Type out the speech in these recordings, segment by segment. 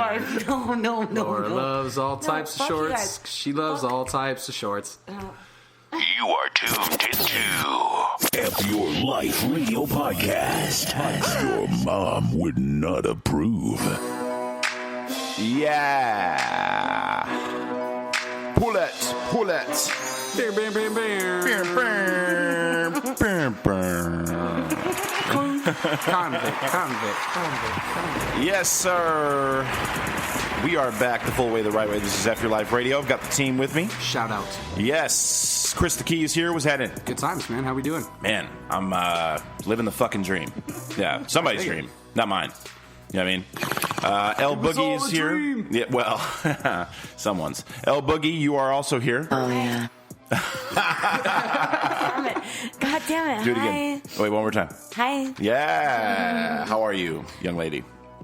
sorry. No. Laura loves all types of shorts. She loves all types of shorts. You are tuned into F Your Life Radio Podcast. Your mom would not approve. Yeah. Pull it. Convict. Yes, sir. We are back the full way, the right way. This is F Your Life Radio. I've got the team with me. Shout out. Yes. Chris the Key is here. What's happening? Good times, man. How we doing? Man, I'm living the fucking dream. Yeah, somebody's dream, not mine. You know what I mean? L Boogie is here. Dream. Yeah, well, someone's. L Boogie, you are also here. Oh, yeah. God damn it. Do it again. Wait, one more time. Hi. Yeah. How are you, young lady?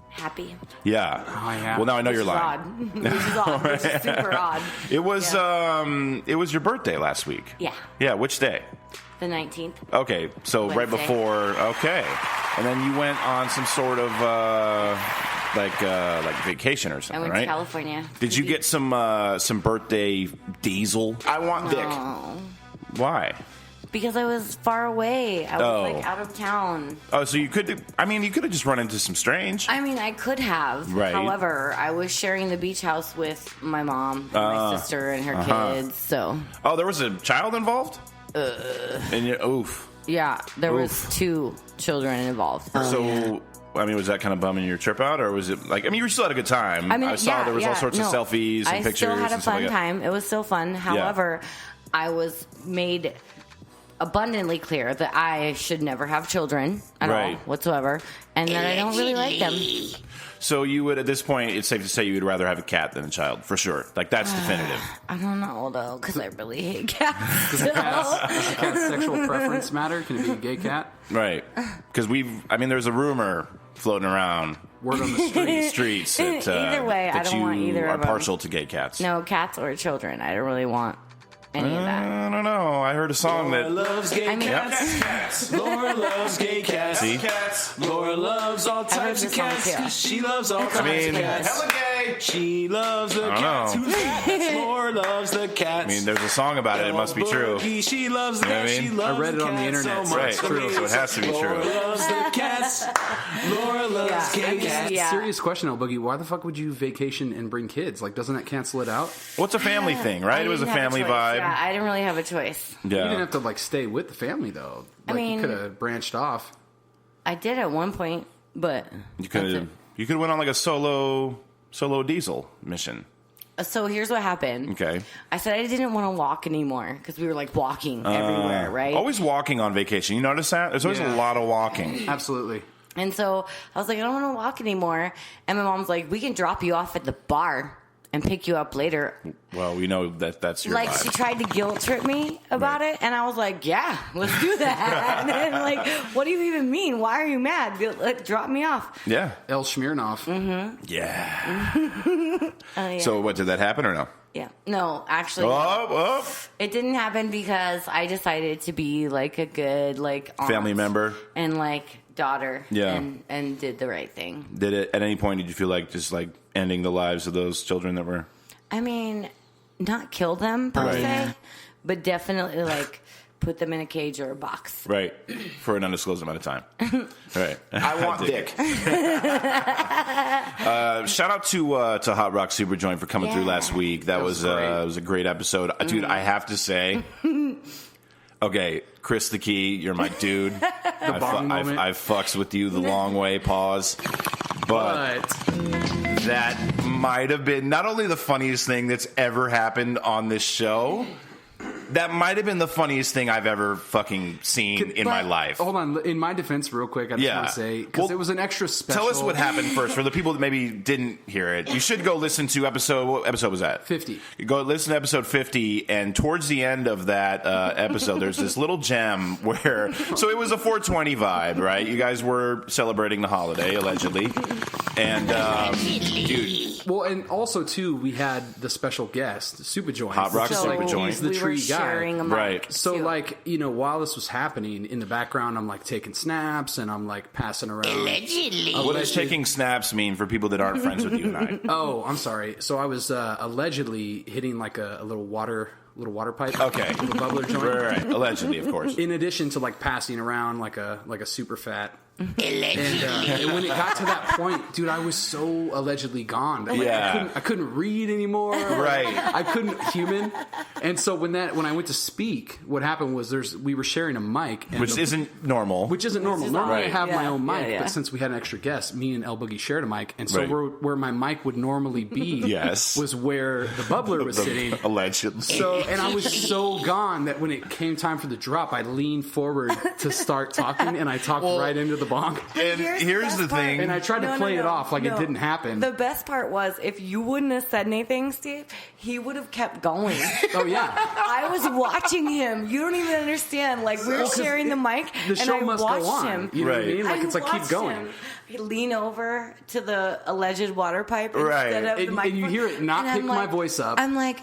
Happy. Yeah. Oh, yeah. Well, now I know you're Which is lying. odd. Which is odd. Which is super odd. It was it was your birthday last week. Yeah. Yeah, which day? The 19th. Okay, so right Wednesday. before. Okay, and then you went on some sort of like vacation or I something, went right? to California. Did you get some birthday diesel? I want dick. No. Why? Because I was far away. I was like out of town. Oh, so you could. I mean, you could have just run into some strange. I mean, I could have. Right. However, I was sharing the beach house with my mom, and my sister, and her kids. So. Oh, there was a child involved. And you, oof. Yeah, there was 2 children involved. So. I mean, was that kind of bumming your trip out, or was it like? I mean, you still had a good time. I mean, I saw there was all sorts of selfies and pictures. I still had a and stuff fun like that. time. It was still fun. However, I was made abundantly clear that I should never have children at all whatsoever, and that I don't really like them. So you would, at this point, it's safe to say you would rather have a cat than a child, for sure. Like, that's definitive. I don't know, though, because I really hate cats. Does a cat's sexual preference matter? Can it be a gay cat? Right. Because there's a rumor floating around Word on the streets that, Either way, I that don't you want either are of them. partial to gay cats. No, cats or children. I don't really want any of that. I don't know. I heard a song Laura that... loves gay cats. Laura loves gay cats. See? Laura loves all types of this song, cats. too. 'Cause she loves all types of cats. hella gay. She loves the I don't cats. know. Who's that? That's Laura loves the cats. I mean, there's a song about it. It must be true. Boogie, she loves the You know what I cats. She mean? loves I read it on the cats internet, so so much. it's true, so it has to be Laura true. loves the cats. Laura loves gay cats. Yeah. Serious question, El Boogie. Why the fuck would you vacation and bring kids? Like, doesn't that cancel it out? What's a family thing, right? I It was a didn't have family choice. vibe. Yeah, I didn't really have a choice. You didn't Yeah. have to, like, stay with the family, though. Like, I mean- you could have branched off. I did at one point, but You could have went on like a solo diesel mission. So here's what happened. Okay. I said I didn't want to walk anymore because we were like walking everywhere, right? Always walking on vacation. You notice that? There's always a Yeah. lot of walking. Absolutely. And so I was like, I don't want to walk anymore. And my mom's like, we can drop you off at the bar and pick you up later. Well, we know that that's your Like, vibe. she tried to guilt trip me about it. And I was like, yeah, let's do that. And like, what do you even mean? Why are you mad? Drop me off. Yeah. El Smirnoff. Yeah. Oh, yeah. So what, did that happen or no? Yeah. No, actually, Oh, it didn't happen because I decided to be like a good, like, aunt family member. and like daughter. Yeah. And did the right thing. Did it, at any point, did you feel like just like ending the lives of those children that were... I mean, not kill them per Right. se, but definitely like put them in a cage or a box. Right. For an undisclosed amount of time. Right. I want dick. Shout out to Hot Rock Superjoint for coming through last week. That was great. it was a great episode. Dude, I have to say... Okay, Chris the Key, you're my dude. bong moment. I fucks with you the long way, pause. But that might have been not only the funniest thing that's ever happened on this show, that might have been the funniest thing I've ever fucking seen in my life. Hold on. In my defense, real quick, I just want to say, because Well, it was an extra special. Tell us what happened first. For the people that maybe didn't hear it, you should go listen to what episode was that? 50. You go listen to episode 50, and towards the end of that episode, there's this little gem where... So it was a 420 vibe, right? You guys were celebrating the holiday, allegedly. And, dude... Well, and also too, we had the special guest, Super Joint. Hot Rock Super Joint. He's the we tree were sharing guy. a mic Right. So, too. like, you know, while this was happening in the background, I'm like taking snaps and I'm like passing around. What does taking snaps mean for people that aren't friends with you and I? Oh, I'm sorry. So I was allegedly hitting like a little water pipe. Okay. Little bubbler joint. Right. Allegedly, of course. In addition to like passing around like a super fat. And when it got to that point, dude, I was so allegedly gone. That, like, Yeah. I couldn't read anymore. Right. I couldn't human. And so when I went to speak, what happened was we were sharing a mic, and Which isn't normal. Which isn't normal. is Normally odd. I have my Yeah, own mic, yeah. but since we had an extra guest, me and El Boogie shared a mic, and so Right. where my mic would normally be Yes. was where the bubbler was sitting. Allegedly. So, and I was so gone that when it came time for the drop, I leaned forward to start talking, and I talked right into the bong. And here's the thing. And I tried to play it off like it didn't happen. The best part was if you wouldn't have said anything, Steve, he would have kept going. Oh yeah, I was watching him. You don't even understand. Like we're sharing the mic, the show and I must watched go on. him. You know what I Right. mean? Like it's like keep watched going. him. I lean over to the alleged water pipe Right. instead of the And microphone. you hear it not and I'm pick my voice up. I'm like,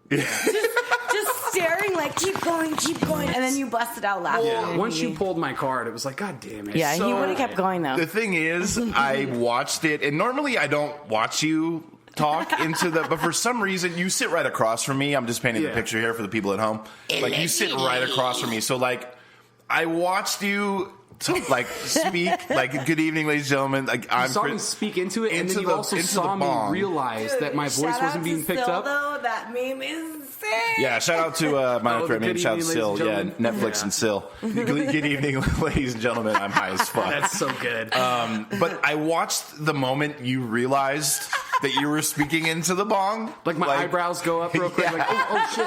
just staring, like keep going, and then you busted out laughing. Yeah. And Once he- you pulled my card, it was like, God damn it. yeah, he So- would have kept going though. The thing is, I watched it, and normally I don't watch you talk into the, but for some reason you sit right across from me. I'm just painting the Yeah. picture here for the people at home. Like you sit right across from me, so like I watched you like speak, like good evening, ladies and gentlemen. Like I'm You saw me speak into it, and into then you the- also into saw the me bong. realize that my voice Shout out wasn't being to picked Sil, up. Though, that meme is sick. Yeah, shout out to my Oh, friend, the maybe good shout out to evening, Sil. ladies Yeah, and gentlemen. Netflix and Sil. Good evening, ladies and gentlemen. I'm high as fuck. That's so good. But I watched the moment you realized that you were speaking into the bong. like my eyebrows go up real quick. Yeah. Like, oh shit.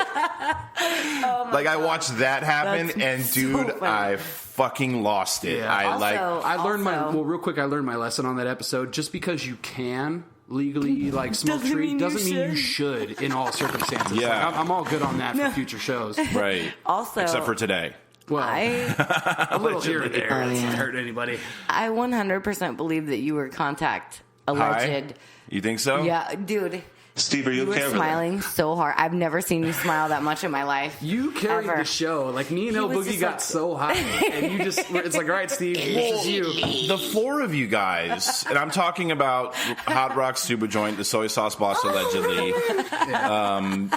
Like I watched that happen, That's and so dude, funny. I fucking lost it. Yeah. I Also- like. I learned Also- real quick, I learned my lesson on that episode. Just because you can legally like smoke Doesn't tree mean doesn't you mean you should in all circumstances. Yeah. Like, I'm all good on that for future shows. Right. Also, Except for today. Well, I a little here and there. Oh, It yeah. doesn't hurt anybody. 100% believe that you were contact Hi. alleged. You think so? Yeah, dude. Steve, are you You were okay over there? smiling so hard. I've never seen you smile that much in my life. You carried Ever. the show. Like me and He El was Boogie just got like- so high, and you just—it's like, all right, Steve, this is you. The four of you guys, and I'm talking about Hot Rock Super Joint, the soy sauce boss allegedly,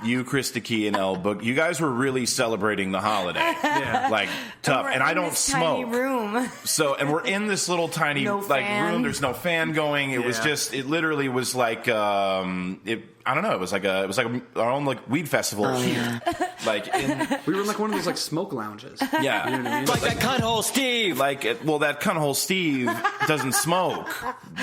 you, Krista Key, and El Book. You guys were really celebrating the holiday, Yeah. like tough. We're And I in don't this smoke, Tiny room. so and we're in this little tiny No like fan. room. There's no fan going. It was Yeah. just. It literally was like I don't know. It was like our own like weed festival here, like in, We were in like one of those like smoke lounges. yeah. You know what I mean? Like that cunhole Steve. Well, that cunhole Steve doesn't smoke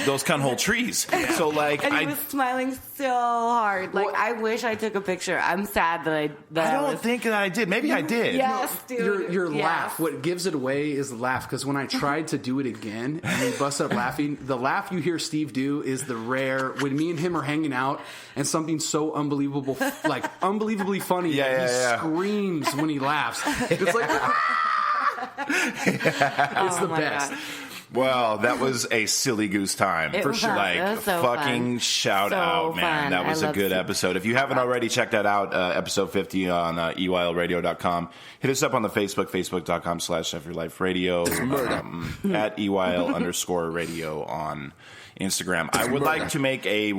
those cunhole trees. So, like, And he was smiling so hard. Like, I wish I took a picture. I'm sad that I don't think that I did. Maybe I did. Yes, dude. Your Yes. laugh. What gives it away is the laugh. Because when I tried to do it again and we busted up laughing, the laugh you hear Steve do is the rare. When me and him are hanging out and something so unbelievable, like unbelievably funny, Yeah, that he yeah, yeah. screams when he laughs. It's like it's the Oh my best. God. Well, that was a silly goose time. It For was. sure. Like, It was so fucking fun. shout So out, man. fun. That was I a love good it. episode. If you haven't already, check that out. Episode 50 on EYLradio.com. Hit us up on the Facebook.com/FFYourLifeRadio. At EYL_radio on Instagram. I would like to make a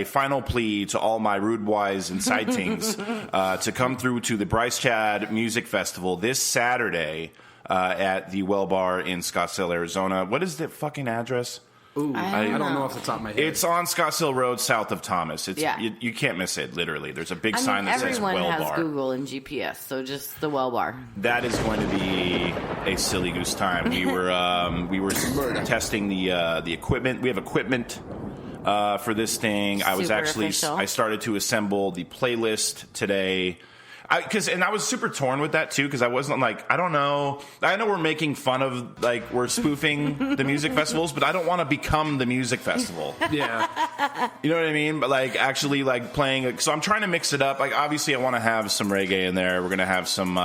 final plea to all my rude boys and sightings to come through to the Bryce Chad Music Festival this Saturday at the Well Bar in Scottsdale, Arizona. What is the fucking address? Ooh, I don't know know. off the top of my head. It's on Scottsdale Road, south of Thomas. It's Yeah. you can't miss it. Literally, there's a big I sign mean, that says everyone Well has Bar. Google and GPS, so just the Well Bar. That is going to be a silly goose time. We were testing the equipment. We have equipment for this thing. I was Super actually official. I started to assemble the playlist today. I was super torn with that too because I wasn't like I don't know. I know we're making fun of like we're spoofing the music festivals, but I don't want to become the music festival. yeah. You know what I mean? But like actually like playing. So I'm trying to mix it up. Like obviously I want to have some reggae in there. We're gonna have some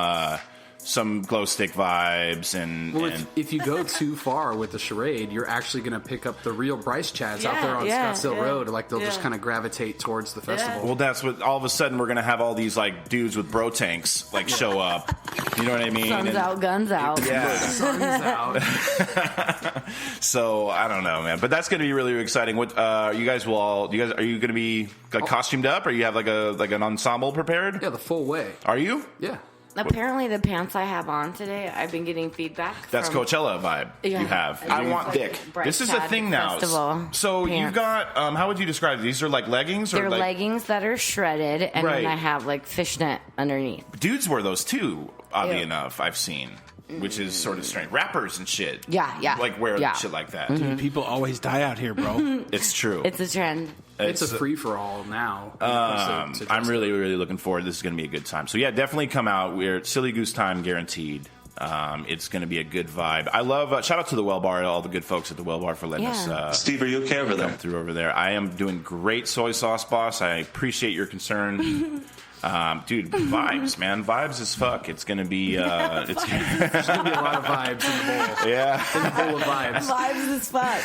some glow stick vibes and. Well, if you go too far with the charade, you're actually going to pick up the real Bryce Chads out there on Scottsdale Road. Like they'll just kind of gravitate towards the festival. Well, that's what. All of a sudden, we're going to have all these like dudes with bro tanks like show up. You know what I mean? Sun's out, guns out. Yeah. Sun's out. So I don't know, man. But that's going to be really, really exciting. What are you guys are you going to be like costumed up, or you have like an ensemble prepared? Yeah, the full way. Are you? Yeah. Apparently, the pants I have on today, I've been getting feedback. That's from, Coachella vibe. Yeah. You have. I I want like thick. Bright This is a Tag thing now. Festival So pants. you've got. How would you describe these? Are like leggings, or They're like leggings that are shredded, and Right. then I have like fishnet underneath. dudes wear those too? Oddly Yeah. enough, I've seen, which is sort of strange. Rappers and shit. Yeah. Like wear Yeah. shit like that. Dude, people always die out here, bro. It's true. It's a trend. It's a free-for-all now. I'm really, really looking forward. This is going to be a good time. So yeah, definitely come out. We're Silly Goose time guaranteed. It's going to be a good vibe. I love. Shout out to the Well Bar, all the good folks at the Well Bar for letting us. Steve, are you okay over there? Come through over there. I am doing great, soy sauce boss. I appreciate your concern. Dude, vibes, man. Vibes as fuck. It's going to be. It's There's going to be a lot of vibes in the bowl. yeah. In the bowl of vibes. Vibes as fuck.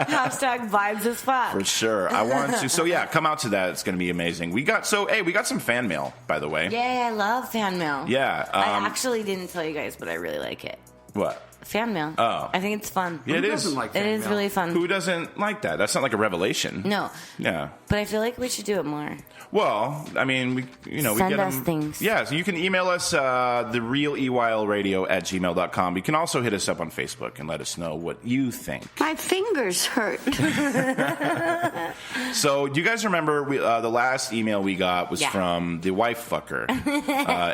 Hashtag vibes as fuck. For sure. I want to. So yeah, come out to that. It's going to be amazing. We got some fan mail, by the way. Yay, I love fan mail. Yeah. I actually didn't tell you guys, but I really like it. What? Fan mail. Oh. I think it's fun. Yeah, it Who is. doesn't like It fan is mail? really fun. Who doesn't like that? That's not like a revelation. No, Yeah. but I feel like we should do it more. Well, I mean, we Send get us them. things. Yeah, so you can email us therealEYLradio@gmail.com. You can also hit us up on Facebook and let us know what you think. My fingers hurt. So, do you guys remember the last email we got was from the wife fucker,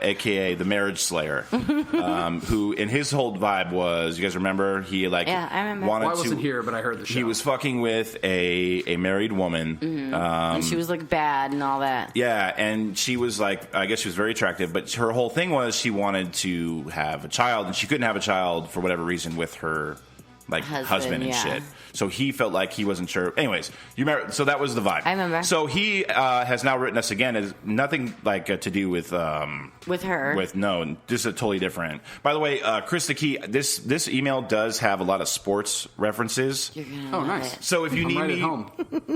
aka the marriage slayer, who in his whole vibe was, you guys remember, he like I remember. wanted Well, I wasn't to. here, but I heard the show. He was fucking with a married woman. And she was like bad and all that. Yeah, and she was like, I guess she was very attractive, but her whole thing was she wanted to have a child, and she couldn't have a child for whatever reason with her like husband and yeah. shit. So he felt like he wasn't sure. Anyways, you remember? So that was the vibe. I remember. So he has now written us again. It's nothing like to do with her. No, this is totally different. By the way, Chris the Key, this email does have a lot of sports references. You're gonna Oh, love nice. it. So if you I'm need right me at home.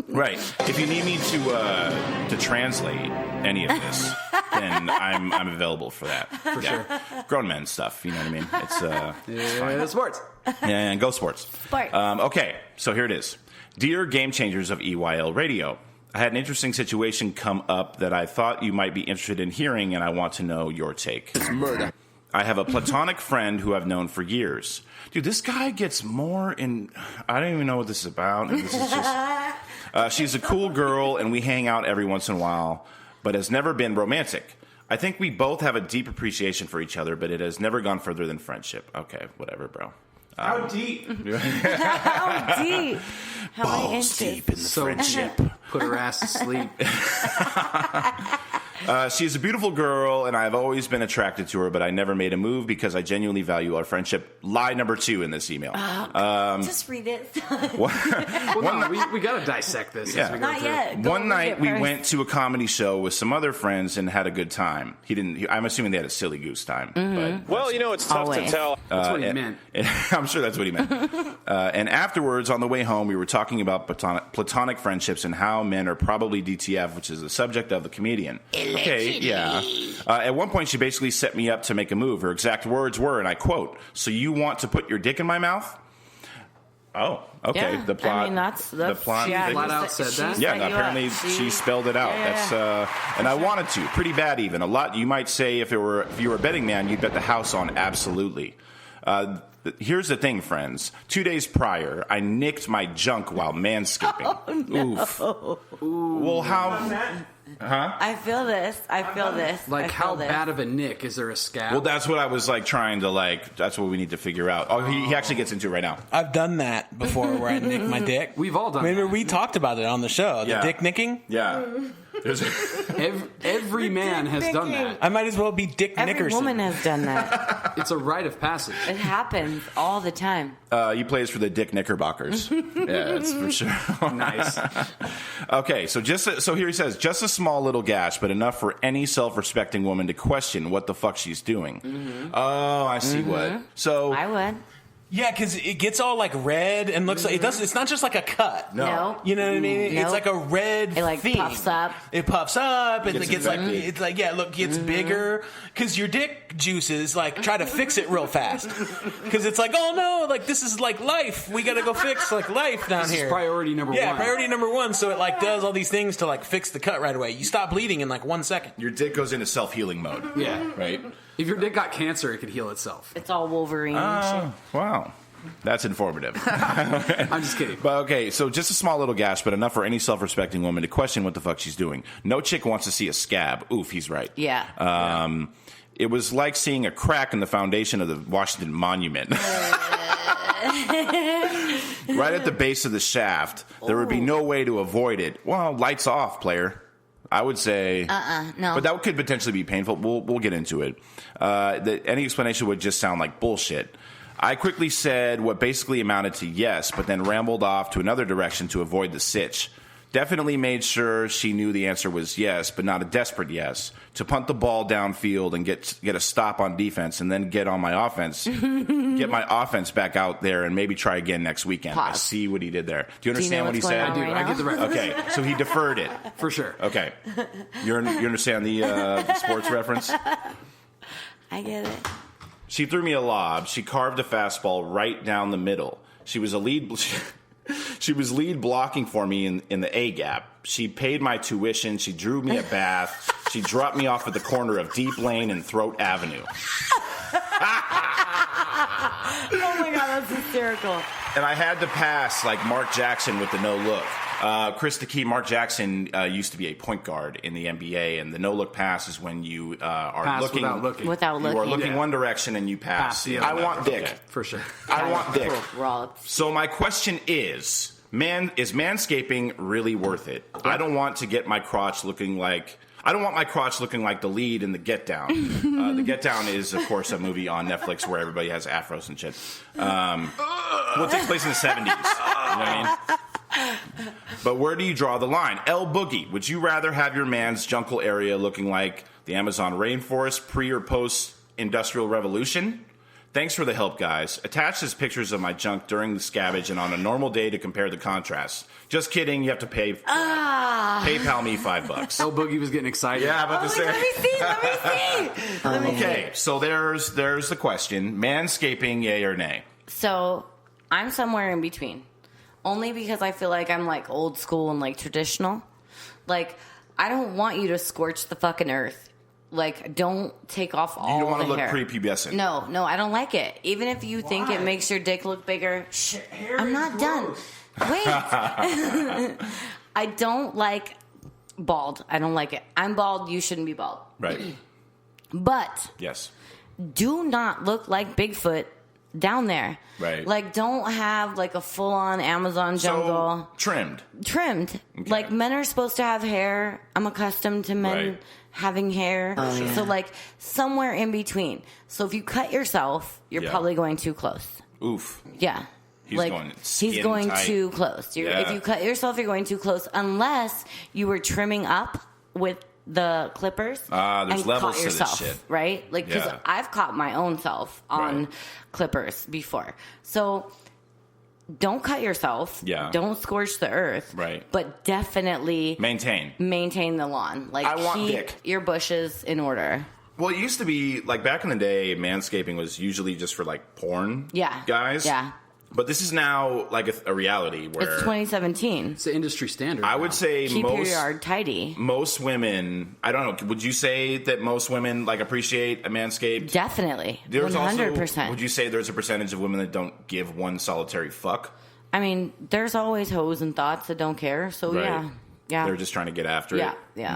Right. If you need me to translate any of this, then I'm available for that. For sure. Grown men stuff, you know what I mean? It's Yeah, sports. and go sports. Sports. Okay, so here it is. Dear Game Changers of EYL Radio, I had an interesting situation come up that I thought you might be interested in hearing, and I want to know your take. It's murder. I have a platonic friend who I've known for years. Dude, this guy gets more in... I don't even know what this is about. And this is just... she's a cool girl, and we hang out every once in a while, but has never been romantic. I think we both have a deep appreciation for each other, but it has never gone further than friendship. Okay, whatever, bro. How deep? How deep? How many Balls inches? deep in the So friendship. put her ass to sleep. She's a beautiful girl, and I've always been attracted to her, but I never made a move because I genuinely value our friendship. Lie number 2 in this email. Just read it. Well, no, we got to dissect this Yeah. as we go Not through. yet. Go One read night it we first. went to a comedy show with some other friends and had a good time. I'm assuming they had a silly goose time. But Well, you know, it's tough Always. to tell. That's what he meant. I'm sure that's what he meant. And afterwards, on the way home, we were talking about platonic friendships and how men are probably DTF, which is the subject of the comedian. Okay, yeah. At one point, she basically set me up to make a move. Her exact words were, and I quote, "So you want to put your dick in my mouth?" Oh, okay. Yeah, The plot. I mean, that's the plot. Yeah, Flat out she said that? set Yeah, you up. apparently she spelled it out. Yeah. That's and I wanted to, pretty bad even. A lot. You might say if you were a betting man, you'd bet the house on absolutely. Here's the thing, friends. 2 days prior, I nicked my junk while manscaping. Oh, no. Oof. Well, how? I feel this. I feel this. Like, I feel how this. bad of a nick? Is there a scab? Well, that's what I was like trying to like. That's what we need to figure out. Oh, he actually gets into it right now. I've done that before where I nick my dick. We've all done Remember, that. we talked about it on the show. The Yeah. dick nicking? Yeah. Every man has done that. I might as well be Dick Every Nickerson. woman has done that. It's a rite of passage. It happens all the time. He plays for the Dick Knickerbockers. Yeah, that's for sure. Nice. Okay, so here he says, just a small little gash, but enough for any self-respecting woman to question what the fuck she's doing. Mm-hmm. Oh, I see what. So I would. Yeah, because it gets all like red and looks like it does. It's not just like a cut. No. You know what I mean? Nope. It's like a red. It like thing. puffs up. It puffs up and it gets like infected. it's like gets bigger because your dick juices like try to fix it real fast because it's like, oh no, like this is like life. We got to go fix like life down This here. is priority number one. Yeah, priority number one. So it like does all these things to like fix the cut right away. You stop bleeding in like 1 second. your dick goes into self-healing mode. Yeah. Right? If your dick got cancer, it could heal itself. It's all Wolverine and shit. Wow. That's informative. I'm just kidding. But okay, so just a small little gash, but enough for any self-respecting woman to question what the fuck she's doing. No chick wants to see a scab. Oof, he's right. Yeah. It was like seeing a crack in the foundation of the Washington Monument. Right at the base of the shaft. There would be no way to avoid it. Well, lights off, player. I would say no. But that could potentially be painful. We'll get into it. Any explanation would just sound like bullshit. I quickly said what basically amounted to yes, but then rambled off to another direction to avoid the sitch. Definitely made sure she knew the answer was yes, but not a desperate yes. To punt the ball downfield and get a stop on defense and then get on my offense, get my offense back out there and maybe try again next weekend. Pause. I see what he did there. Do you understand know what he what's going said? on I do. right I now? get the reference. Okay, so he deferred it. For sure. Okay. You understand the sports reference? I get it. She threw me a lob. She carved a fastball right down the middle. She was She was lead blocking for me in the A gap. She paid my tuition. She drew me a bath. She dropped me off at the corner of Deep Lane and Throat Avenue. Oh my god, that's hysterical. And I had to pass like Mark Jackson with the no look. Chris the Key, Mark Jackson used to be a point guard in the NBA, and the no look pass is when you are Pass looking without looking. Without You are looking. looking Yeah. one direction and you pass. Pass the other I want direction. dick. Okay, for sure. I want dick. We're all So my question is manscaping really worth it? I don't want my crotch looking like the lead in The Get Down. The Get Down is, of course, a movie on Netflix where everybody has afros and shit. Well, it takes place in the 70s. You know what I mean? But where do you draw the line? L Boogie, would you rather have your man's jungle area looking like the Amazon rainforest pre or post Industrial Revolution? Thanks for the help, guys. Attached is pictures of my junk during the scabbage and on a normal day to compare the contrasts. Just kidding. You have to pay. PayPal me $5. El Boogie was getting excited. Yeah, I'm about to say. Let me see. Okay, so there's the question: manscaping, yay or nay? So I'm somewhere in between. Only because I feel like I'm like old school and like traditional. Like, I don't want you to scorch the fucking earth. Like, don't take off all the hair. You don't want to look prepubescent. No, I don't like it. Even if you think it makes your dick look bigger. I'm not done. Wait. I don't like bald. I don't like it. I'm bald. You shouldn't be bald. Right. But Yes. do not look like Bigfoot down there. Right. Like, don't have like a full-on Amazon jungle. So, Trimmed. Like, men are supposed to have hair. I'm accustomed to men Right. having hair. So, like, somewhere in between. So, if you cut yourself, you're probably going too close. Oof. Yeah. He's like, going he's skin going tight. too close. Yeah. If you cut yourself, you're going too close. Unless you were trimming up with the clippers there's and levels caught to this yourself, shit. right? Like, because Yeah. I've caught my own self on Right. clippers before. So don't cut yourself. Yeah. Don't scorch the earth. Right. But definitely Maintain. the lawn. Like, I want keep dick. your bushes in order. Well, it used to be, like, back in the day, manscaping was usually just for, like, porn guys. Yeah. But this is now, like, a reality where... It's 2017. It's the industry standard. I now. would say Keep your yard tidy. most women... I don't know. Would you say that most women, like, appreciate a Manscaped? Definitely. There's 100%. Also, would you say there's a percentage of women that don't give one solitary fuck? I mean, there's always hoes and thoughts that don't care. So, Right. yeah. They're just trying to get after it. Yeah.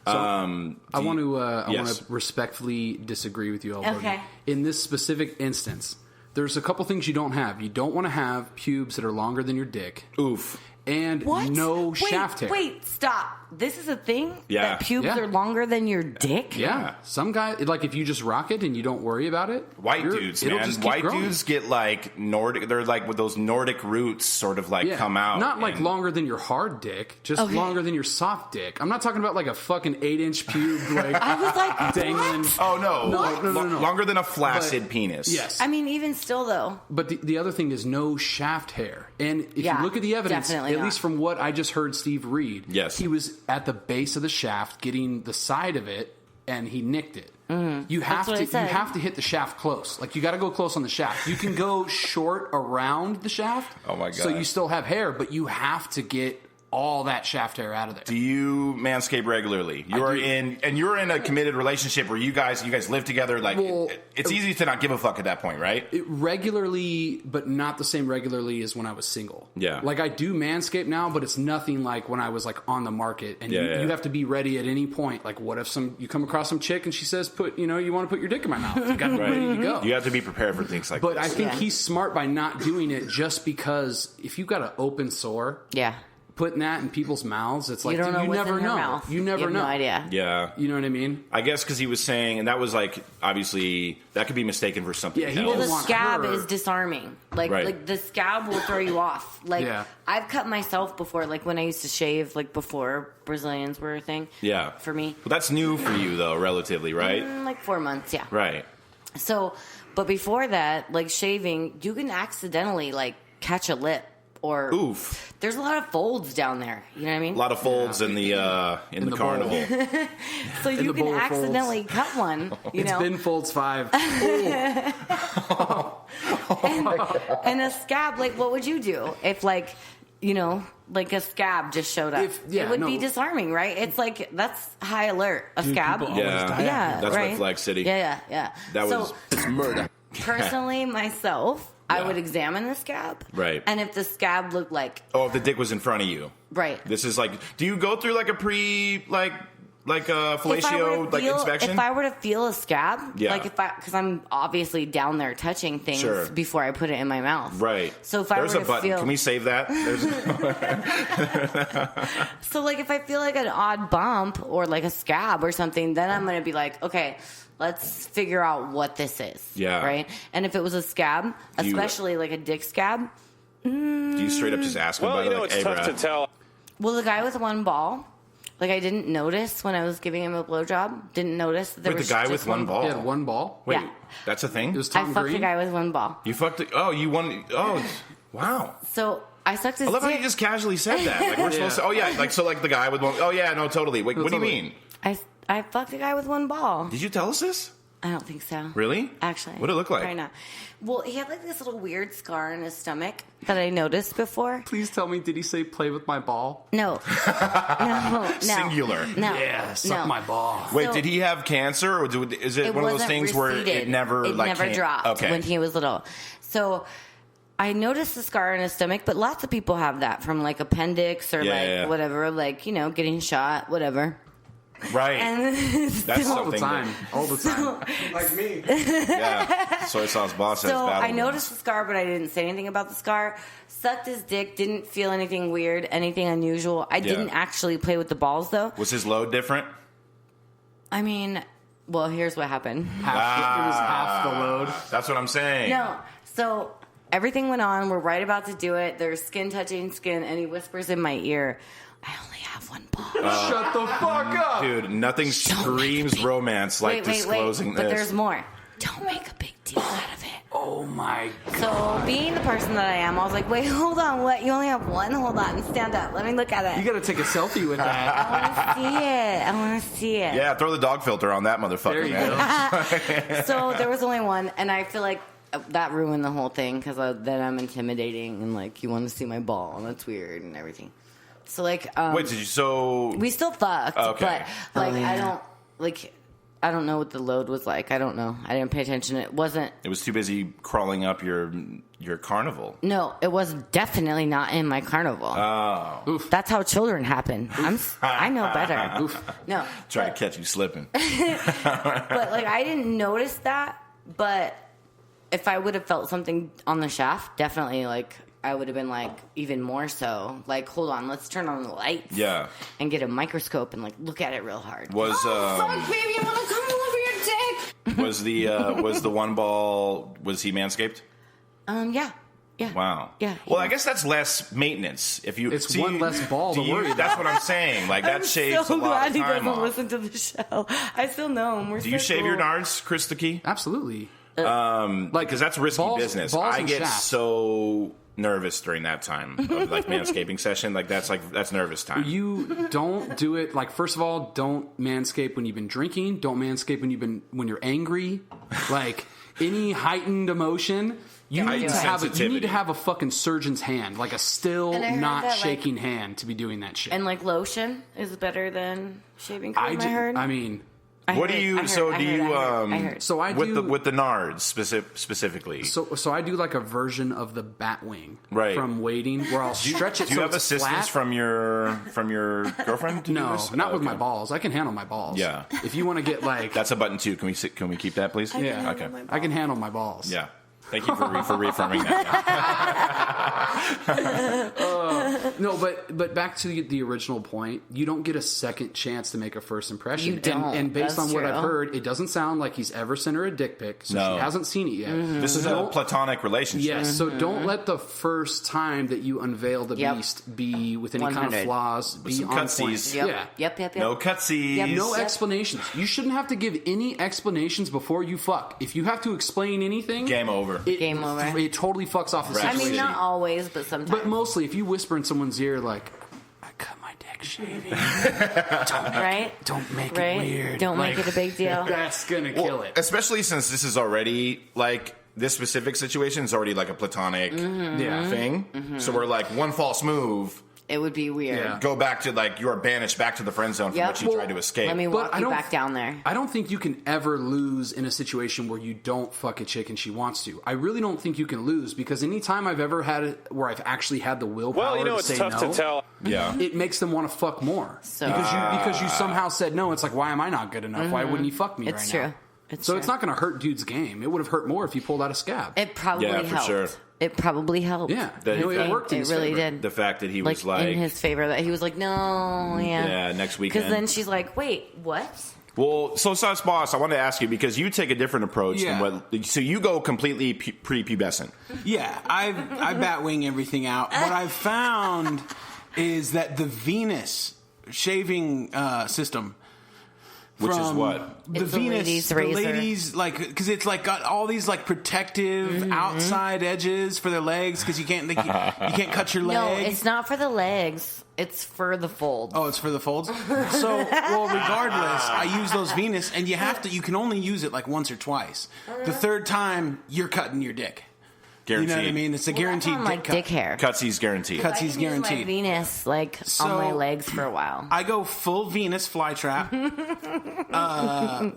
I want to Yes. respectfully disagree with you all. Okay. In this specific instance, there's a couple things you don't have. You don't want to have pubes that are longer than your dick, Oof. and What? no shaft hair. Wait, stop. This is a thing? Yeah. That pubes Yeah. are longer than your dick? Yeah, some guy like if you just rock it and you don't worry about it. White dudes, it'll man. just keep White growing. dudes get like Nordic. They're like with those Nordic roots, sort of like Yeah, come out. not like and- longer than your hard dick, just Okay. longer than your soft dick. I'm not talking about like a fucking 8-inch pube like I was like, dangling. what? Oh no, No. longer than a flaccid But- penis. Yes, I mean, even still, though. but the other thing is no shaft hair. And if Yeah, you look at the evidence, definitely at not. least from what I just heard Steve read, Yes. he was at the base of the shaft getting the side of it and he nicked it. You have what I to said. hit the shaft close. Like you got to go close on the shaft. You can go short around the shaft. Oh, my So God. you still have hair, but you have to get all that shaft hair out of there. Do you manscape regularly? You're do. in a committed relationship where you guys live together. Like Well, it's easy to not give a fuck at that point, right? Regularly, but not the same regularly as when I was single. Yeah. Like I do Manscape now, but it's nothing like when I was like on the market. And Yeah, you, yeah. you have to be ready at any point. Like what if you come across some chick and she says, you want to put your dick in my mouth. You got to be ready to go. You have to be prepared for things like But this. I think Yeah. he's smart by not doing it just because if you've got an open sore, Yeah. putting that in people's mouths, it's like You don't know you what's never in her know. mouth. You never have know. no idea. yeah. You know what I mean? I guess because he was saying, and that was like obviously that could be mistaken for something Yeah, he else. Well, the didn't want scab her- is disarming. Like, Right. like the scab will throw you off. Like, Yeah. I've cut myself before. Like when I used to shave, like before Brazilians were a thing. Yeah. For me, Well, that's new for you though, relatively, right? like 4 months. Yeah. Right. So, but before that, like shaving, you can accidentally like catch a lip or Oof. there's a lot of folds down there. You know what I mean? A lot of folds in the the bowl. carnival. So you the can bowl of folds. accidentally cut one. You It's know, been Folds 5. and a scab. Like, what would you do if like, you know, like a scab just showed up? Yeah, it would be no. disarming, right? It's like that's high alert. A scab. people Yeah. Yeah, That's right. Red Flag City. Yeah. That so, was It's murder. personally, myself, I Yeah. would examine the scab. Right. And if the scab looked like Oh, if the dick was in front of you. right. This is like, do you go through like a fellatio inspection? If I were to feel a scab, Yeah. like because I'm obviously down there touching things Sure. before I put it in my mouth. Right. So if I There's were a to button. feel, Can we save that? There's so like if I feel like an odd bump or like a scab or something, then I'm gonna be like, okay, let's figure out what this is. Yeah. Right. And if it was a scab, You- especially like a dick scab, do you straight up just ask him Well, about you it? know, Like, it's hey, tough bro. to tell. well, the guy with one ball. Like I didn't notice when I was giving him a blowjob. Didn't notice that there Wait, was the guy just with one ball? He had one ball. Wait, Yeah. that's a thing? It was I Tom fucked Green. a guy with one ball. You fucked it? Oh, you won. Oh, wow. So I sucked his I love how dick. you just casually said that. Like we're supposed to. Oh yeah, like so. Like the guy with one. Oh yeah, no, totally. Wait, what do you Totally. mean? I fucked a guy with one ball. Did you tell us this? I don't think so. Really? Actually. What'd it look like? Right now. Well, he had like this little weird scar in his stomach that I noticed before. Please tell me, did he say play with my ball? No. No. Singular. No. Yeah, suck no. my ball. Wait, So- did he have cancer, or is it It one of those wasn't things where it receded. never came- dropped Okay. when he was little. So I noticed the scar in his stomach, but lots of people have that from like appendix or Yeah, like yeah. whatever, like, you know, getting shot, whatever. Right. And That's All the something. time. All the time. Like me. Yeah. Soy sauce boss has So battle I wounds. noticed the scar, but I didn't say anything about the scar. Sucked his dick, didn't feel anything weird, anything unusual. I didn't actually play with the balls, though. Was his load different? I mean, well, here's what happened. It was half the load. That's what I'm saying. No, so everything went on. We're right about to do it. There's skin touching skin, and he whispers in my ear, I only have one ball. Shut the fuck up. Dude, nothing screams romance like disclosing But this. there's more. Don't make a big deal out of it. Oh my. So, being the person that I am, I was like, wait, hold on, what? You only have one? Hold on, stand up. Let me look at You it. gotta take a selfie with that. I want to see it. I want to see it. Yeah, throw the dog filter on that motherfucker, There you man. go. So, there was only one, and I feel like that ruined the whole thing because then I'm intimidating and, like, you want to see my ball, and that's weird and everything. So, like, Wait, did you so we still fucked, Okay. but, like, I don't know what the load was like. I don't know. I didn't pay attention. It wasn't. it was too busy crawling up your carnival? No, it was definitely not in my carnival. Oh. That's how children happen. I know better. No, Try to catch you slipping. but like I didn't notice that. But if I would have felt something on the shaft, definitely like I would have been like, even more so. Like, hold on, let's turn on the lights. Yeah. And get a microscope and, like, look at it real hard. Was, fuck, baby, I'm gonna come all over your dick. was the one ball, was he manscaped? Yeah. Yeah. Wow. Yeah. Well, I guess that's less maintenance. If you It's one less ball to worry about. That's what I'm saying. Like, that shaves so a lot of glad he time doesn't off. listen to the show. I still know him. We're Do you so shave your cool. nards, Chris the Key? Absolutely. Because that's risky balls- business. balls I and get shafts. so nervous during that time of like manscaping session. That's nervous time. You don't do it. Like, first of all, don't manscape when you've been drinking. Don't manscape when you're angry. Like, any heightened emotion. You need Heightened to have sensitivity. a fucking surgeon's hand, like a still And I heard not that, like- shaking hand to be doing that shit. And, like, lotion is better than shaving cream, I heard. I mean, What do you? So do you? I heard. so I with do the nards specifically. So I do like a version of the bat wing Right. from waiting, where I'll stretch it. Do you so have it's assistance flat. from your girlfriend? to do No, this? not Oh, with my okay. balls. I can handle my balls. Yeah. If you want to get like, That's a button too. Can we keep that, please? yeah, Okay. I can handle my balls. Yeah. Thank you for reaffirming that. No, but back to the original point, you don't get a second chance to make a first impression. You don't. And based That's on what I've true. heard, it doesn't sound like he's ever sent her a dick pic, so No. she hasn't seen it yet. This is a platonic relationship. Yes, so don't let the first time that you unveil the Yep. beast be with any kind 100. of flaws, be some on cutsies. point. Yep. Yeah. Yep. No cutsies. No Yep. explanations. You shouldn't have to give any explanations before you fuck. If you have to explain anything, Game over. Game over. It totally fucks off the Right. I situation. mean, not always, but sometimes. But mostly, if you whisper in someone's ear, like, I cut my dick shaving, right? don't make Right? it weird. Don't Like, make it a big deal. That's gonna kill it. Especially since this is already like this specific situation is already like a platonic Yeah. thing. So we're like one false move, It would be weird. Yeah. go back to like you are banished back to the friend zone from Yep. which you tried to escape. Let me But walk I you don't- back down there. I don't think you can ever lose in a situation where you don't fuck a chick and she wants to. I really don't think you can lose because any time I've ever had it where I've actually had the willpower to say no, yeah. it makes them want to fuck more So- because you somehow said no. It's like, why am I not good enough? Why wouldn't you fuck me It's right true. now? It's So true. it's not going to hurt dude's game. It would have hurt more if he pulled out a scab. It probably Yeah, for helped. sure. It probably helped. Yeah, That- you know, it worked. In It his really favor. did. The fact that he Like, was like, in his favor, that he was like, no, yeah. yeah, next weekend. Because then she's like, wait, what? Well, so Sus Boss, I wanted to ask you because you take a different approach Yeah. than what. So you go completely prepubescent. Yeah, I batwing everything out. What I've found is that the Venus shaving system, Which is from what? the It's a Venus, lady's the razor. ladies like because it's like got all these like protective outside edges for their legs because you can't you can't cut your leg. No, it's not for the legs. It's for the fold. Oh, it's for the folds. So, well, regardless, I use those Venus, and you can only use it like once or twice. The third time, you're cutting your dick. Guaranteed. You know what I mean? It's a guaranteed on, like dick cut. dick hair. Cutsies guaranteed. Cuts- I he's can use my guaranteed. Venus like So- on my legs for a while. I go full Venus flytrap,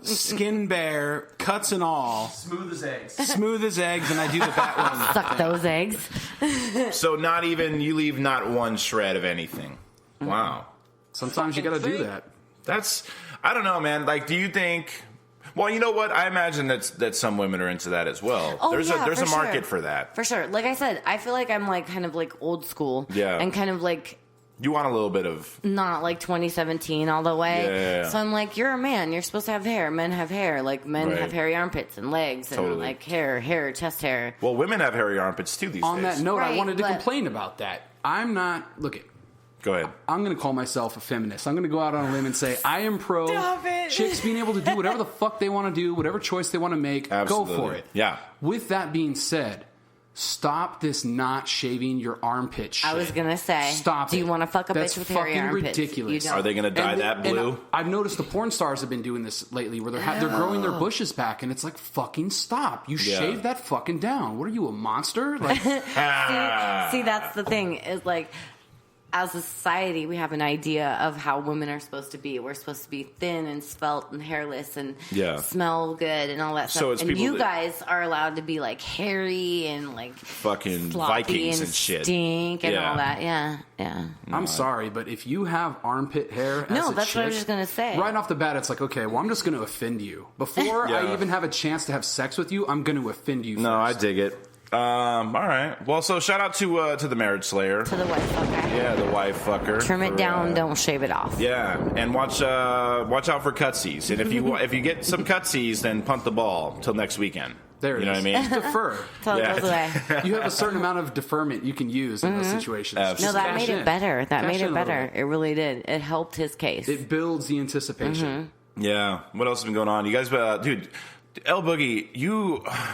skin bare, cuts and all, Smooth as eggs. smooth as eggs, and I do the bat one. Suck those eggs. So not even you leave not one shred of anything. Wow. Sometimes you got to do that. That's I don't know, man. Like, do you think? Well, you know what? I imagine that some women are into that as well. Oh, there's yeah, a for market sure. for that. For sure. Like I said, I feel like I'm like kind of like old school. Yeah. And kind of like You want a little bit of not like 2017 all the way. Yeah. So I'm like, you're a man. You're supposed to have hair. Men have hair. Like men Right. have hairy armpits and legs and Totally. like hair, chest hair. well, women have hairy armpits too these On days. that note, I Right, wanted to but- complain about that. I'm not. Look it. Go ahead. I'm going to call myself a feminist. I'm going to go out on a limb and say I am pro Stop it. chicks being able to do whatever the fuck they want to do, whatever choice they want to make. Absolutely. Go for it. Yeah. With that being said, stop this not shaving your armpit shit. I was gonna say, Stop do it. you want to fuck a That's bitch with hairy fucking armpits? ridiculous. You don't. Are they going to dye And- that and blue? I've noticed the porn stars have been doing this lately where they're growing their bushes back, and it's like, fucking stop. You Yeah. shave that fucking down. What are you, a monster? Like, See, that's the thing. Is like, as a society, we have an idea of how women are supposed to be. We're supposed to be thin and svelte and hairless and Yeah. smell good and all that So stuff. it's And people you that- guys are allowed to be like hairy and like Fucking sloppy Vikings and and shit. stink and Yeah. all that. Yeah, yeah. I'm sorry, but if you have armpit hair, No, as a that's what I was chick, just gonna say. Right off the bat, it's like, okay, well, I'm just going to offend you before Yeah. I even have a chance to have sex with you. I'm going to offend you. No, I first. dig it. All right. Well, so shout out to the marriage slayer. To the wife fucker. Yeah, the wife fucker. Trim it down, don't shave it off. Yeah, and watch out for cutsies. And if you get some cutsies, then punt the ball till next weekend. There it you know is. what I mean? Defer. Till it goes away. You have a certain amount of deferment you can use in those situations. No, Just that cash made in. it better. That Cash made in it a little better. bit. It really did. It helped his case. It builds the anticipation. Yeah. What else has been going on? You guys, dude, L Boogie,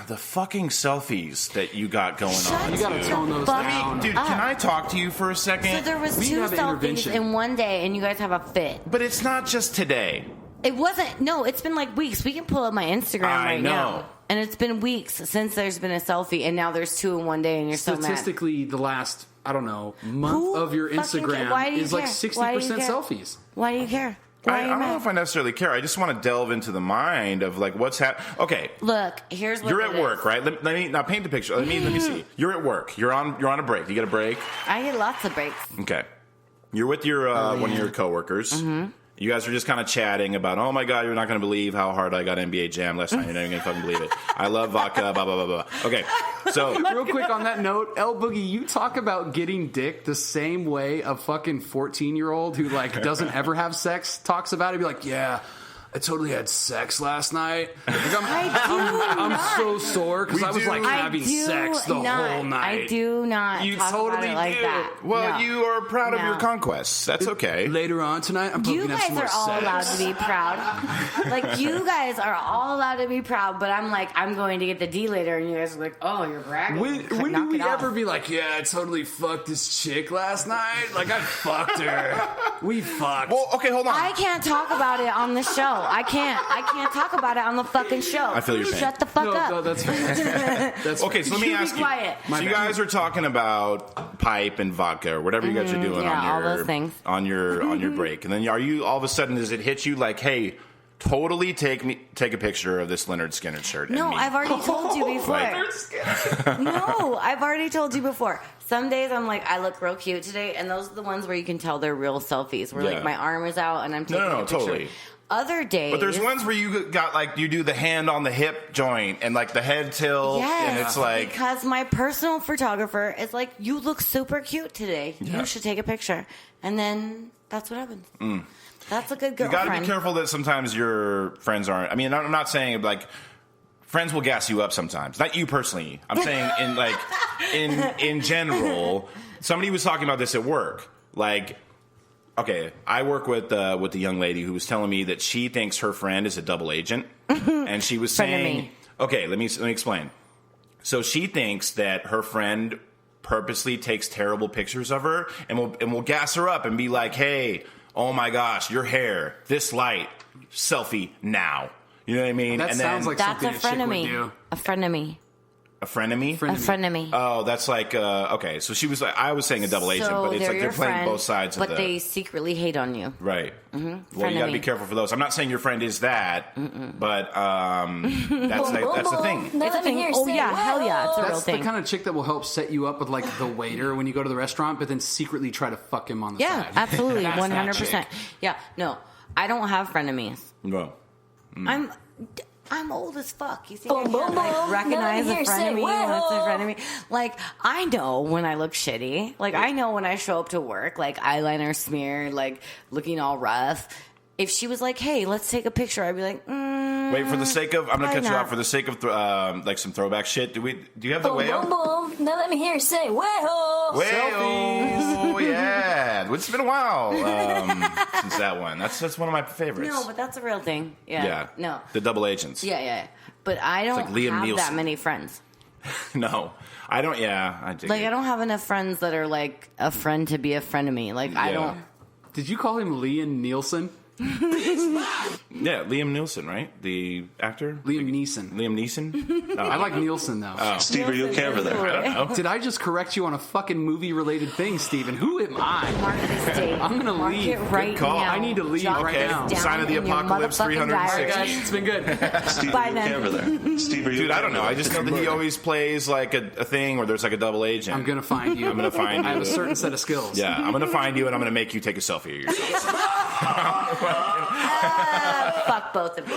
the fucking selfies that you got going on. You gotta tone those fuck down. Dude, can I talk to you for a second? So there was We 2 have an selfies intervention. in one day, and you guys have a fit. But it's not just today. It wasn't. No, it's been like weeks. We can pull up my Instagram right know. now. And it's been weeks since there's been a selfie, and now there's 2 in one day, and you're so mad. Statistically, the last, I don't know, month Who of your fucking Instagram care? Why do you is like care? 60% Why do you care? selfies. Why do you care? I Why are you don't know mad? if I necessarily care. I just want to delve into the mind of like what's happening. Okay, Look, here's what you're it at work, is. right? Let me now paint the picture. Let me see. You're at work. You're on a break. You get a break. I get lots of breaks. Okay. You're with your one of your coworkers. Mm-hmm. You guys are just kind of chatting about, oh my God, you're not going to believe how hard I got NBA Jam last night. You're not even going to fucking believe it. I love vodka, blah, blah, blah, blah. Okay, so. Real quick on that note, L Boogie, you talk about getting dick the same way a fucking 14-year-old who like doesn't ever have sex talks about it. Be like, yeah, I totally had sex last night. Like, I'm so sore because We I was like do- having sex the whole night. I do not You talk totally about it like do. that. Well, No. you are proud of No. your conquests. That's okay. Later on tonight, I'm You probably gonna have guys some more are all sex. allowed to be proud. Like, you guys are all allowed to be proud, but I'm like, I'm going to get the D later, and you guys are like, oh, you're bragging. When Knock do we it off. ever be like, yeah, I totally fucked this chick last night? Like, I fucked her. We fucked. Well, okay, hold on. I can't talk about it on the show. I can't talk about it on the fucking show. I feel your pain. Shut the fuck no, up. no, that's fair. That's Okay, so let me You be ask you. quiet. So you guys are talking about pipe and vodka or whatever you guys are doing yeah, on all your those things. on your break, and then are you all of a sudden does it hit you like, hey, totally take a picture of this Leonard Skinner shirt? and No, me? I've already told you before. No, I've already told you before. Some days I'm like, I look real cute today, and those are the ones where you can tell they're real selfies, where Yeah. like my arm is out and I'm taking a picture. totally. Other days, But there's ones where you got like you do the hand on the hip joint and like the head tilt, yes, and it's like because my personal photographer is like, you look super cute today. Yeah. You should take a picture, and then that's what happens. That's a good you got girlfriend. to be careful that sometimes your friends aren't. I mean, I'm not saying like. Friends will gas you up sometimes. Not you personally. I'm saying in general. Somebody was talking about this at work. Like, okay, I work with the young lady who was telling me that she thinks her friend is a double agent, and she was Friend of saying, me. okay, let me explain. So she thinks that her friend purposely takes terrible pictures of her, and will gas her up and be like, hey, oh my gosh, your hair, this light, selfie now. You know what I mean? That and sounds like That's something a friend a of chick me. would do. A friend of me. a friend of me. A friend of me. Oh, that's like okay. So she was like, I was saying a double agent, So but it's like your they're playing friend, both sides of but the. they secretly hate on you. Right. Well, Friend you of got to me. be careful for those. I'm not saying your friend is that, but that's the thing. It's a thing. Oh yeah, hell yeah, it's a real That's the thing. kind of chick that will help set you up with like the waiter when you go to the restaurant, but then secretly try to fuck him on the Yeah, side. absolutely, That's that 100%. chick. Yeah, no, I don't have frenemies. No. I'm old as fuck. You think Boom, I boom, can't, like, boom. recognize Now a here, friend say, of me when it's a "Whoa." friend of me? Like, I know when I look shitty. Like, I know when I show up to work, like, eyeliner smeared, like, looking all rough. If she was like, hey, let's take a picture, I'd be like, Wait, for the sake of, I'm gonna Probably cut you not. off. For the sake of like some throwback shit, do you have the Boom, whale? boom, boom. Now let me hear you say, whale. Whale, yeah. It's been a while since that one. That's one of my favorites. no, but that's a real thing. Yeah. yeah, No. the double agents. Yeah. But I don't like Liam have that Neeson. many friends. No, I don't. Yeah, I dig Like, it. I don't have enough friends that are, like, a friend to be a friend of me. Like, I Yeah. don't. Did you call him Liam Nielsen? Yeah, Liam Neeson, right? The actor. Liam Neeson. Liam Neeson. I like Nielsen though. Steve, are you okay over there? I don't know. Did I just correct you on a fucking movie related thing, Steven? Who am I? Mark this date. I'm gonna Mark leave. it right Good call. now. I need to leave Jot right this now. down Sign of the in your Apocalypse motherfucking 360. diary. Guys, it's been good. Steve, Bye are you okay then. over there? Steve, are you Dude, okay I don't know. over I there? just know that he always plays like a thing where there's like a double agent. I'm gonna find you. I'm gonna find I have a you. certain set of skills. Yeah, I'm gonna find you and I'm gonna make you take a selfie of yourself. Fuck both of you.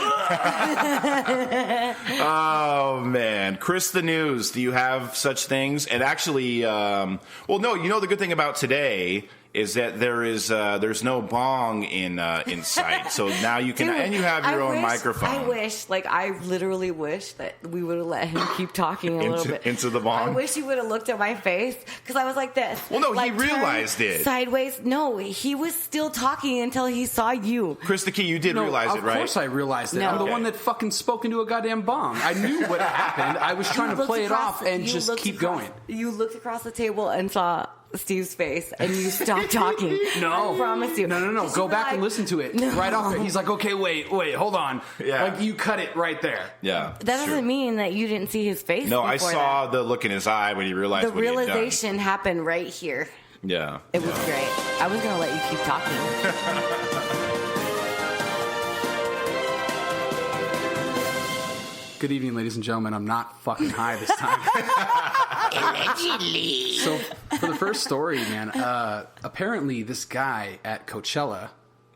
Oh man, Chris, the news. Do you have such things? And actually, well, no. You know the good thing about today is that there's no bong in sight. So now you can, Dude, and you have your own microphone. I literally wish that we would have let him keep talking a little bit. Into the bong? I wish he would have looked at my face because I was like this. Well, no, like, he realized it. Sideways. No, he was still talking until he saw you. Chris the Key, you did realize it, right? Of course I realized it. No. I'm the Okay. one that fucking spoke into a goddamn bong. I knew what happened. I was trying to play it off and just keep going. You looked across the table and saw Steve's face and you stopped talking. No. I promise you. No. Go back and listen to it. No. Right off there. He's like, okay, wait, hold on. Yeah. Like, you cut it right there. Yeah. That doesn't mean that you didn't see his face. No, I before saw that. the look in his eye when he realized The what he had done. realization happened right here. Yeah. It was great. I was going to let you keep talking. Good evening, ladies and gentlemen. I'm not fucking high this time. Allegedly. So, for the first story, man, apparently this guy at Coachella,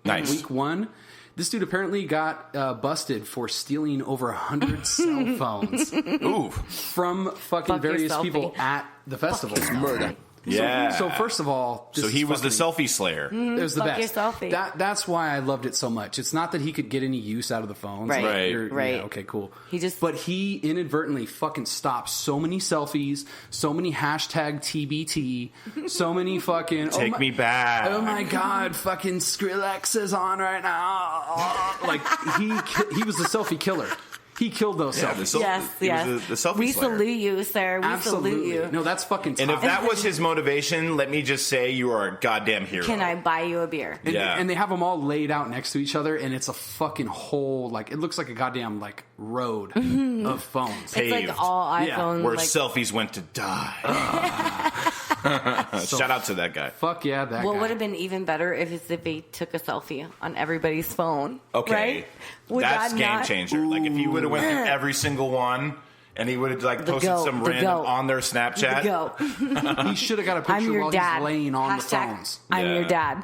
Nice. week 1, this dude apparently got busted for stealing over 100 cell phones Ooh. from fucking Fuck your various selfie. people at the festival. Murder. Yeah. So first of all, this So he is was the fucking- selfie slayer. It was the Fuck best. your selfie. That's why I loved it so much. It's not that he could get any use out of the phones. Right. Like, Right. Right. Yeah, okay, cool. But he inadvertently fucking stopped so many selfies, so many hashtag TBT, so many fucking Take me back. Oh my god, fucking Skrillex is on right now. Like he was the selfie killer. He killed those Yeah, selfies. the Yes, he yes. was the selfie We slayer. salute you, sir. We Absolutely. salute you. No, that's fucking top. And if that was his motivation, let me just say you are a goddamn hero. Can I buy you a beer? And, Yeah. and they have them all laid out next to each other, and it's a fucking whole, like, it looks like a goddamn, like, road of phones. Hey, It's paved. like all Yeah, iPhone. Where like, selfies went to die. Shout out to that guy. Fuck yeah, that what guy. would have been even better if he took a selfie on everybody's phone. Okay. Right? Would That's that game not- changer. Like if he would have went through every single one and he would have like The posted goat, some the random goat. on their Snapchat. Go. He should have got a I'm picture your while dad. he's laying on Hashtag, the phones. I'm Yeah. your dad.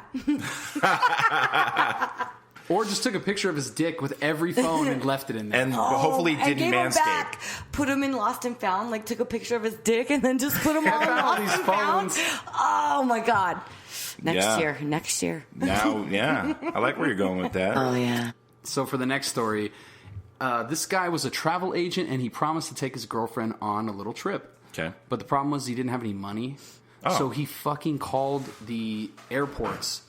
Or just took a picture of his dick with every phone and left it in there. And hopefully and didn't gave him Manscape. back. Put him in Lost and Found. Like took a picture of his dick and then just put him all in All Lost these and Found. phones. Oh my god. Next Yeah. year. Next year. Now, yeah. I like where you're going with that. Oh yeah. So for the next story, this guy was a travel agent and he promised to take his girlfriend on a little trip. Okay. But the problem was he didn't have any money. Oh. So he fucking called the airports.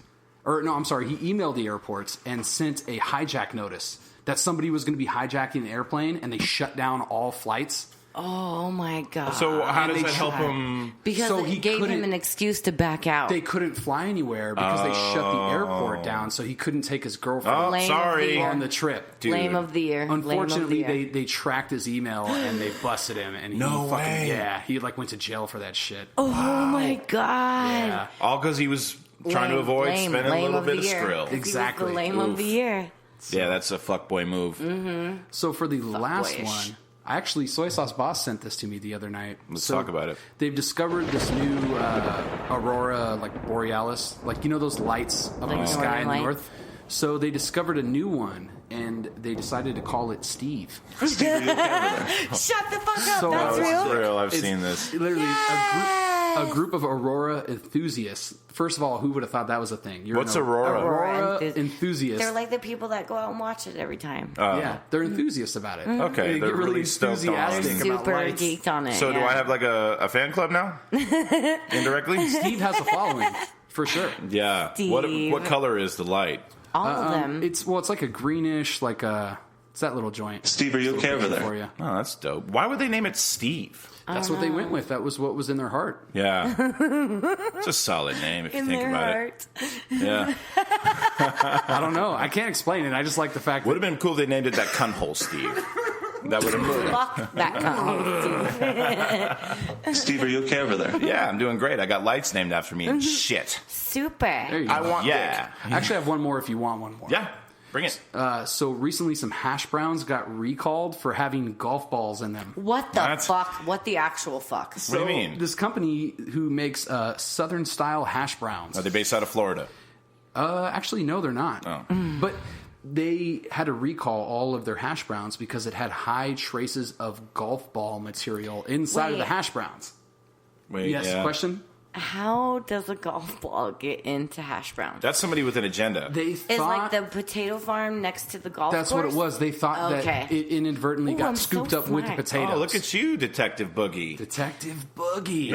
Or no, I'm sorry, he emailed the airports and sent a hijack notice that somebody was going to be hijacking an airplane and they shut down all flights. Oh my god. So how And does they that help tried. him? because so it he gave him couldn't- an excuse to back out. They couldn't fly anywhere because they shut the airport down, so he couldn't take his girlfriend Oh, Lame sorry. of the year. on the trip. Dude. Lame of the year. Lame of the Unfortunately, year. they tracked his email and they busted him. And he No fucking, way. Yeah, he like went to jail for that shit. Oh my god. Yeah, All because he was trying to avoid spending a little bit of skrill. Exactly. The lame of the year. Yeah, that's a fuckboy move. Mm-hmm. So for the last boyish. one, I actually Soy Sauce Boss sent this to me the other night. Let's So talk about it. They've discovered this new aurora, like borealis, like you know those lights up in Like the sky in the northern north. So they discovered a new one, and they decided to call it Steve. Shut the fuck up. So- That's That's real. Real, I've It's seen this. Literally, Yes! a group of aurora enthusiasts. First of all, who would have thought that was a thing? You're What's an aurora? Aurora Enthusi- enthusiast. They're like the people that go out and watch it every time. yeah, they're enthusiasts about it. Okay, they they're get really really stoked on- enthusiastic about Super lights. geeked on it. So do yeah. I have like a fan club now? Indirectly? Steve has a following for sure. Yeah. Steve. What color is the light? all of them? It's like a greenish, like a. It's that little joint. Steve, are you okay over For there? you. Oh, that's dope. Why would they name it Steve? That's what they went with. That was what was in their heart. Yeah. It's a solid name if you in think their about heart. it. Yeah. I don't know. I can't explain it. I just like the fact Would that have been cool if they named it that cunt hole Steve. That would have been Fuck that cunt. Steve, are you okay over there? Yeah, I'm doing great. I got lights named after me and Mm-hmm. shit. Super. There you go. I want I actually have one more if you want one more. Yeah. Bring it. So recently, some hash browns got recalled for having golf balls in them. What the What? fuck? What the actual fuck? What do you mean? This company who makes Southern style hash browns. Are they based out of Florida? Actually, no, they're not. Oh. But they had to recall all of their hash browns because it had high traces of golf ball material inside of the hash browns. Wait, Yes, question? How does a golf ball get into hash browns? That's somebody with an agenda. They Is thought... like the potato farm next to the golf That's course? what it was. They thought that it inadvertently Ooh, got I'm scooped so up with the smart. potatoes. Oh, look at you, Detective Boogie. Detective Boogie.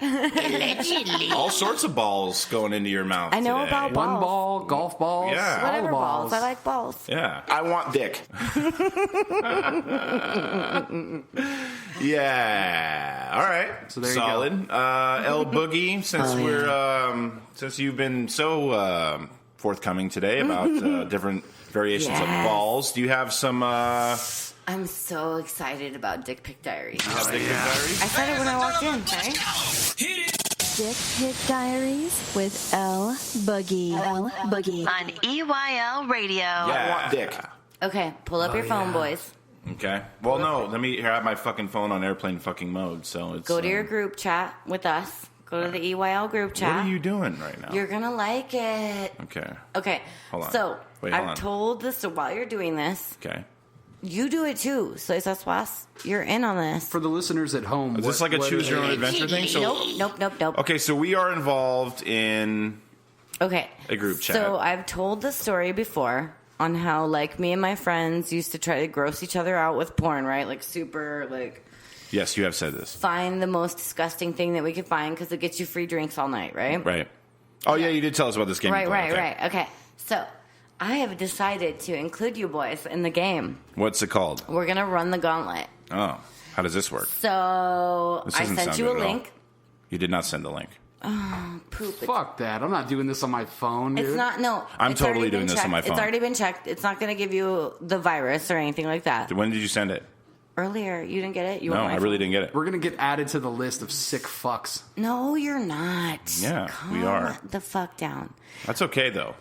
Yeah. All sorts of balls going into your mouth I know today. about One balls. ball, golf balls, Yeah. all Whatever the balls. I like balls. Yeah. I want dick. Yeah. All right. So there you Solid. L Boogie, since you've been so forthcoming today about different variations of Yes. balls, do you have some I'm so excited about Dick Pic Diaries. dick diaries? I said it when I walked in, right? Dick Pic Diaries with L Boogie. L Boogie. On EYL Radio. Yeah. I want dick. Okay, pull up your phone, boys. Okay. Well, no. Let me. Here, I have my fucking phone on airplane fucking mode. So it's Go to your group chat with us. Go to the EYL group chat. What are you doing right now? You're gonna like it. Okay. Okay. Hold on. So Wait, hold I've on. told this. So while you're doing this, Okay. you do it too. So Saswas, you're in on this. For the listeners at home, Is this like a choose your own adventure thing? So Nope. okay, so we are involved in Okay. a group chat. So I've told the story before on how like me and my friends used to try to gross each other out with porn, right? Like super like Yes, you have said this. find the most disgusting thing that we could find because it gets you free drinks all night, right? Right. Oh yeah, you did tell us about this game. you play. Okay. Right. So I have decided to include you boys in the game. What's it called? We're gonna run the gauntlet. Oh, how does this work? So This I doesn't sent sound you a good at all. link. You did not send the link. Poop. Fuck that. I'm not doing this on my phone, dude. It's not. No, I'm it's totally already doing been this on checked. my phone. It's already been checked. It's not going to give you the virus or anything like that. When did you send it? Earlier, you didn't get it. You No, want my I really phone? didn't get it. We're going to get added to the list of sick fucks. No, you're not. Yeah, we Calm are. the fuck down. That's okay though.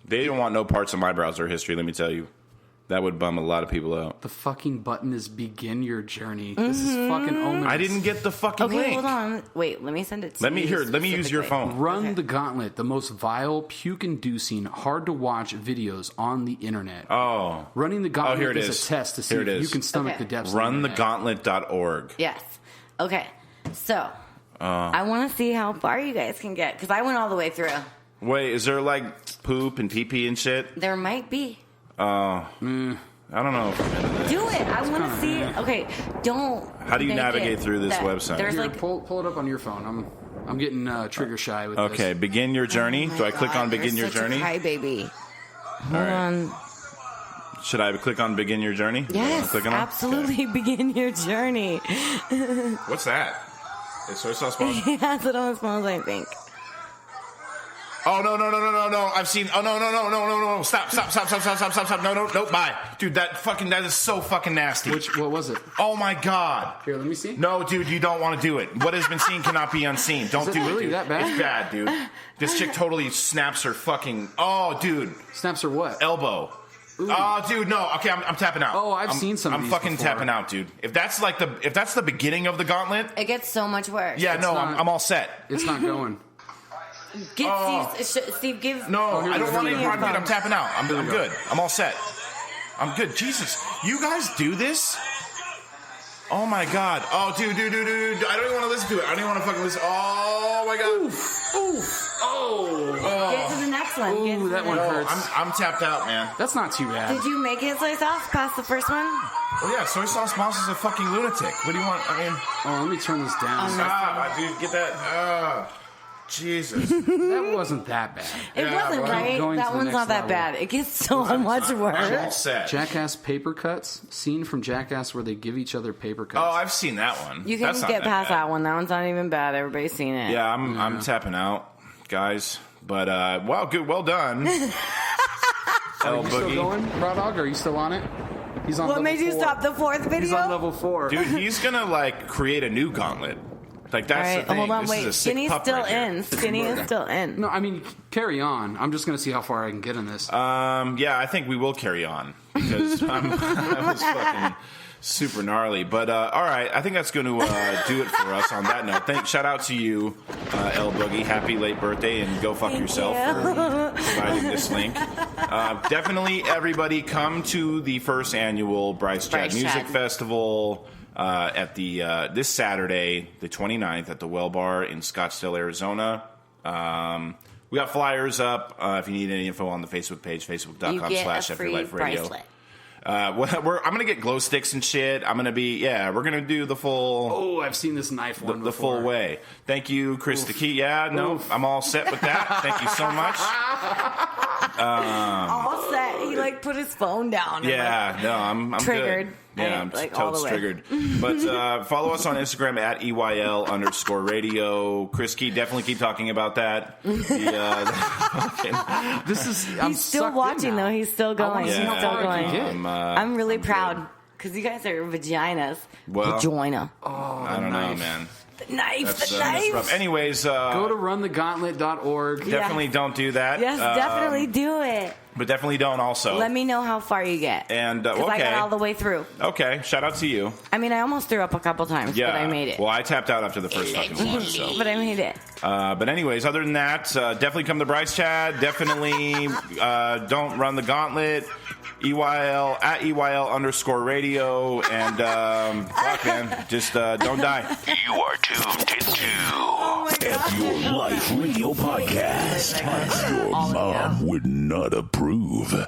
They don't want no parts of my browser history. Let me tell you, that would bum a lot of people out. The fucking button is begin your journey. This is fucking ominous. I didn't get the fucking Okay, link. hold on. Wait, let me send it to Let you. me use your specifically. phone. Run Okay. the Gauntlet, the most vile, puke-inducing, hard-to-watch videos on the internet. Oh, Running the Gauntlet here it is is. a test to see Here if it you is. can stomach Okay. the depths of the internet. runthegauntlet.org. Yes. Okay. So, I want to see how far you guys can get because I went all the way through. Wait, is there like poop and pee pee and shit? There might be. I don't know. Do it. I want to see. Okay, don't. How do you make navigate it through this that website? There's Here, like pull it up on your phone. I'm getting trigger shy with this. Okay, begin your journey. Oh my Do I click God, on begin you're your such journey? A crybaby. Hold right. on. Should I click on begin your journey? Yes, Click on it? absolutely. Begin your journey. Okay. What's that? Is soy sauce balls? He has it on his phone, I think. Oh no! I've seen. Oh no! Stop! No! Bye, dude. That is so fucking nasty. What was it? Oh my god. Here, let me see. No, dude, you don't want to do it. What has been seen cannot be unseen. Don't Is it do really it, dude. that bad? It's bad, dude. This chick totally snaps her fucking. Oh, dude, Snaps or what? elbow. Oh, dude, no. Okay, I'm tapping out. Oh, I've seen some of I'm these fucking before. tapping out, dude. If that's the beginning of the gauntlet, It gets so much worse. yeah, no, not- I'm all set. It's not going. Get Steve, give. No, here I we don't go. want any Give me your part of it. phone. I'm tapping out. I'm we go. good. I'm all set. I'm good. Jesus, you guys do this? Oh my god. Oh, dude. I don't even want to listen to it. I don't even want to fucking listen. Oh my god. Get to the next one. Get to Ooh, the that one next hurts. I'm tapped out, man. That's not too bad. Did you make it soy sauce past the first one? Well, yeah, soy sauce mouse is a fucking lunatic. What do you want? I mean, Oh, let me turn this down. stop, dude. Get that. Jesus. That wasn't that bad. It wasn't well, right. going to That the one's next not that level. bad. It gets so much I'm all worse. set. Jackass paper cuts. Scene from Jackass where they give each other paper cuts. Oh, I've seen that one. You can That's not get past bad. that one. That one's not even bad. Everybody's seen it. Yeah, I'm tapping out, guys. But well, good, well done. Are El you still Boogie. going, Raw Dog? Are you still on it? He's on What level made you 4. stop the fourth video? He's on level 4. Dude, he's gonna like create a new gauntlet. Like that's All right, the thing. hold on, This is wait. a sick Skinny's pup still right here. in. Skinny is still in. No, I mean, carry on. I'm just going to see how far I can get in this. Yeah, I think we will carry on because I was fucking Super gnarly. But all right, I think that's going to do it for us on that note. Shout out to you, L Boogie. Happy late birthday, and go fuck yourself for providing this link. Definitely, everybody, come to the first annual Bryce Chad Music Festival at the this Saturday, the 29th, at the Well Bar in Scottsdale, Arizona. We got flyers up. If you need any info on the Facebook page, facebook.com/EveryLifeRadio. I'm gonna get glow sticks and shit. I'm gonna be we're gonna do the full. Oh, I've seen this knife one. The full way. Thank you, Chris the Key. Yeah, no, I'm all set with that. Thank you so much. All set. He like put his phone down. I'm triggered. Good. Yeah, I'm like totes triggered. But follow us on Instagram at EYL_radio. Chris Key, definitely keep talking about that. He's still watching though. He's still going. He's still going. I'm really proud because you guys are vaginas. Vagina. I don't know, man. The knife. That's rough. Anyways, go to runthegauntlet.org. Definitely don't do that. Yes, definitely do it. But definitely don't also. Let me know how far you get. And because I got all the way through. Okay, shout out to you. I mean, I almost threw up a couple times, but I made it. Well, I tapped out after the first fucking one, so. But I made it. But anyways, other than that, definitely come to Bryce Chad. Definitely don't run the gauntlet. EYL at EYL_radio. And fuck, man, just don't die. You are tuned into F Your Life Radio Podcast. Your mom would not approve.